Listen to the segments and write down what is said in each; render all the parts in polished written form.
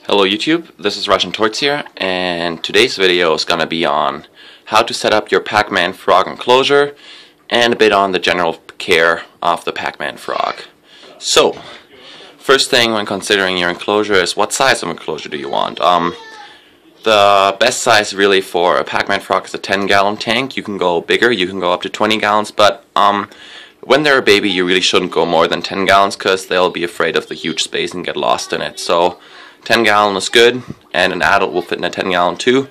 Hello YouTube, this is Russian Torts here, and today's video is gonna be on how to set up your Pacman frog enclosure and a bit on the general care of the Pacman frog. So, first thing when considering your enclosure is what size of enclosure do you want? The best size really for a Pacman frog is a 10-gallon tank. You can go bigger, you can go up to 20 gallons, but when they're a baby you really shouldn't go more than 10 gallons because they'll be afraid of the huge space and get lost in it. So 10-gallon is good, and an adult will fit in a 10-gallon too.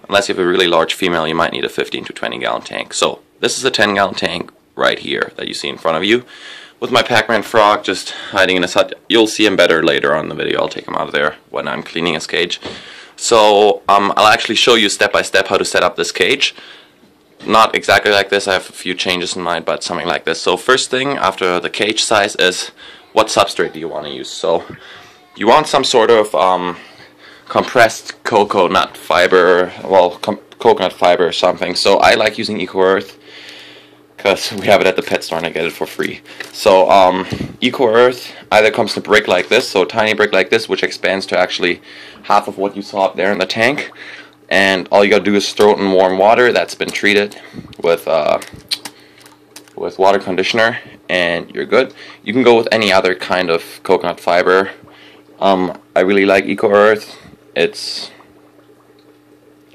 Unless you have a really large female, you might need a 15 to 20-gallon tank. So this is a 10-gallon tank right here that you see in front of you, with my Pacman frog just hiding in his hut. You'll see him better later on in the video. I'll take him out of there when I'm cleaning his cage. So I'll actually show you step by step how to set up this cage. Not exactly like this, I have a few changes in mind, but something like this. So first thing after the cage size is what substrate do you want to use. So you want some sort of compressed coconut fiber, coconut fiber or something. So I like using Eco-Earth because we have it at the pet store and I get it for free. So Eco-Earth either comes in a brick like this, so a tiny brick like this, which expands to actually half of what you saw up there in the tank. And all you gotta do is throw it in warm water that's been treated with water conditioner, and you're good. You can go with any other kind of coconut fiber. I really like Eco-Earth. It's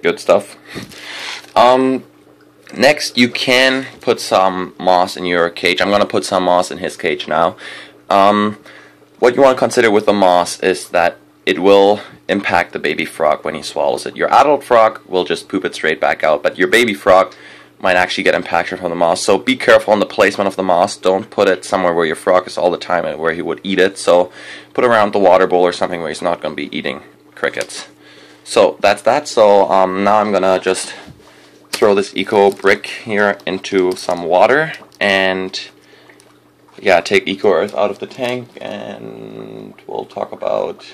good stuff. Next, you can put some moss in your cage. I'm going to put some moss in his cage now. What you want to consider with the moss is that it will impact the baby frog when he swallows it. Your adult frog will just poop it straight back out, but your baby frog might actually get impacted from the moss. So be careful on the placement of the moss. Don't put it somewhere where your frog is all the time and where he would eat it. So put it around the water bowl or something where he's not going to be eating crickets. So that's that. So now I'm going to just throw this Eco brick here into some water and yeah, take Eco-Earth out of the tank, and we'll talk about,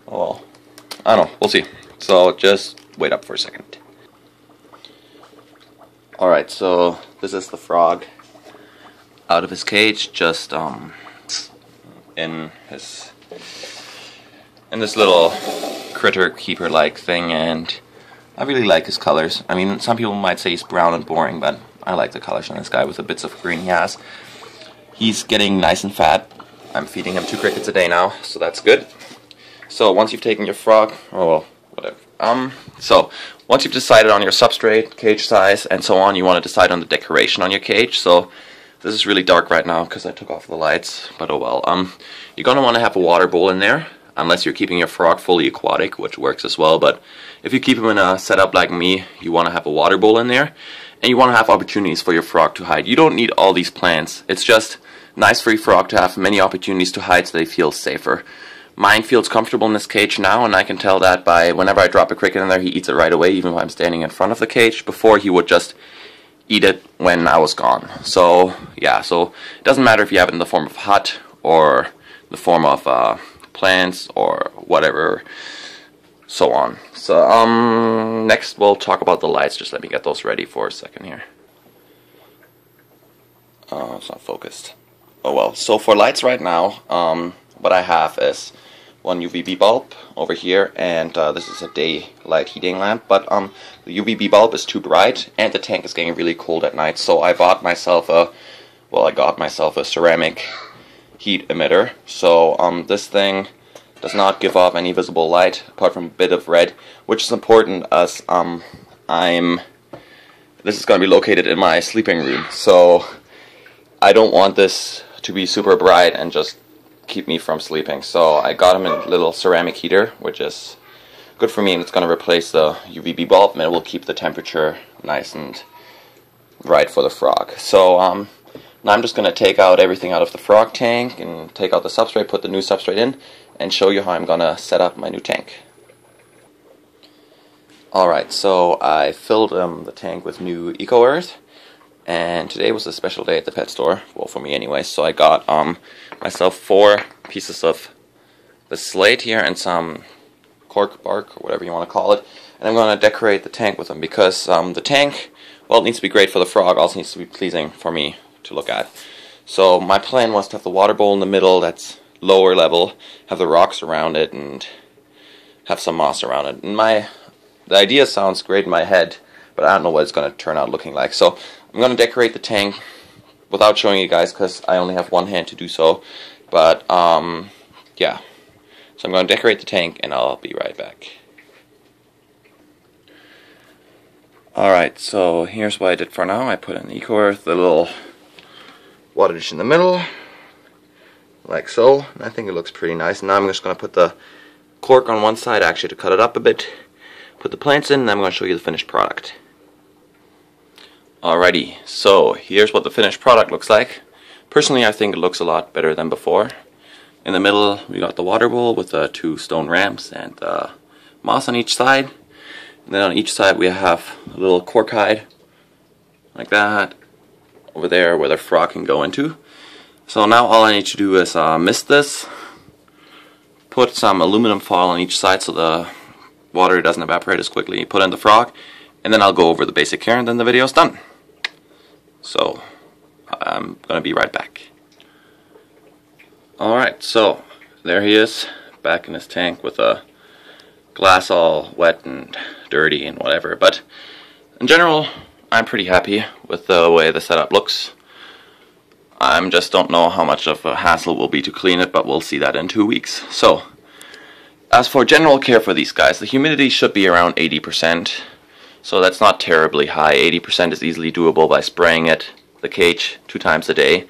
well, I don't know, we'll see. So just wait up for a second. Alright, so this is the frog out of his cage, just in this little critter keeper like thing, and I really like his colors. I mean, some people might say he's brown and boring, but I like the colors on this guy with the bits of green he has. He's getting nice and fat. I'm feeding him 2 crickets a day now, so that's good. So once you've taken your frog, oh well, whatever. So once you've decided on your substrate, cage size, and so on, you want to decide on the decoration on your cage. So this is really dark right now because I took off the lights, but oh well. You're going to want to have a water bowl in there, unless you're keeping your frog fully aquatic, which works as well. But if you keep him in a setup like me, you want to have a water bowl in there, and you want to have opportunities for your frog to hide. You don't need all these plants. It's just nice for your frog to have many opportunities to hide so they feel safer. Mine feels comfortable in this cage now, and I can tell that by whenever I drop a cricket in there, he eats it right away, even when I'm standing in front of the cage. Before, he would just eat it when I was gone. So, yeah, so it doesn't matter if you have it in the form of a hut or the form of plants or whatever, so on. So, next we'll talk about the lights. Just let me get those ready for a second here. It's not focused. Oh well, so for lights right now, what I have is one UVB bulb over here, and this is a daylight heating lamp, but the UVB bulb is too bright and the tank is getting really cold at night, so I got myself a ceramic heat emitter. So this thing does not give off any visible light apart from a bit of red, which is important as this is going to be located in my sleeping room, so I don't want this to be super bright and just keep me from sleeping. So I got him a little ceramic heater, which is good for me, and it's going to replace the UVB bulb, and it will keep the temperature nice and right for the frog. So now I'm just going to take out everything out of the frog tank and take out the substrate, put the new substrate in, and show you how I'm going to set up my new tank. Alright, so I filled the tank with new Eco-Earth, and today was a special day at the pet store, well, for me anyway, so I got myself 4 pieces of the slate here and some cork bark, or whatever you want to call it, and I'm going to decorate the tank with them, because the tank, well, it needs to be great for the frog, also needs to be pleasing for me to look at. So my plan was to have the water bowl in the middle that's lower level, have the rocks around it, and have some moss around it. And the idea sounds great in my head, but I don't know what it's going to turn out looking like. So I'm going to decorate the tank without showing you guys because I only have one hand to do so. But yeah, so I'm going to decorate the tank and I'll be right back. Alright, so here's what I did for now. I put in Enclosure, the little water dish in the middle, like so, and I think it looks pretty nice. And now I'm just going to put the cork on one side actually to cut it up a bit, put the plants in, and I'm going to show you the finished product. Alrighty, so here's what the finished product looks like. Personally, I think it looks a lot better than before. In the middle, we got the water bowl with the 2 stone ramps and moss on each side. And then on each side we have a little cork hide, like that, over there where the frog can go into. So now all I need to do is mist this, put some aluminum foil on each side so the water doesn't evaporate as quickly, put in the frog, and then I'll go over the basic care and then the video's done. So I'm gonna be right back. Alright, so there he is, back in his tank with a glass all wet and dirty and whatever, but in general I'm pretty happy with the way the setup looks. I just don't know how much of a hassle it will be to clean it, but we'll see that in 2 weeks. So as for general care for these guys, the humidity should be around 80%, so that's not terribly high. 80% is easily doable by spraying the cage 2 times a day.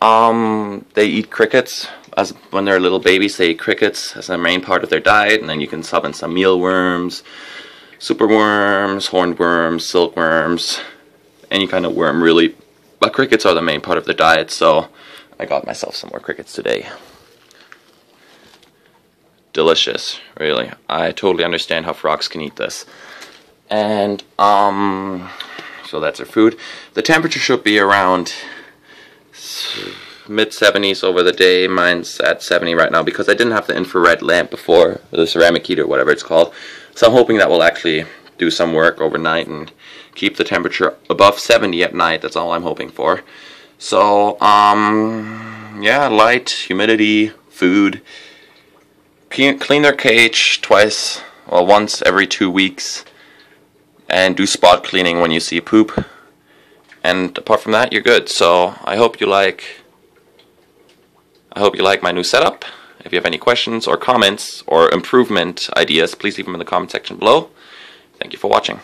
They eat crickets. As when they're little babies, they eat crickets as a main part of their diet, and then you can sub in some mealworms, superworms, horned worms, silkworms, any kind of worm really. But crickets are the main part of their diet, so I got myself some more crickets today. Delicious, really. I totally understand how frogs can eat this. And so that's their food. The temperature should be around mid-70s over the day. Mine's at 70 right now because I didn't have the infrared lamp before, or the ceramic heater, whatever it's called. So I'm hoping that will actually do some work overnight and keep the temperature above 70 at night. That's all I'm hoping for. So yeah, light, humidity, food. Clean their cage once every 2 weeks, and do spot cleaning when you see poop. And apart from that, you're good. So I hope you like my new setup. If you have any questions or comments or improvement ideas, please leave them in the comment section below. Thank you for watching.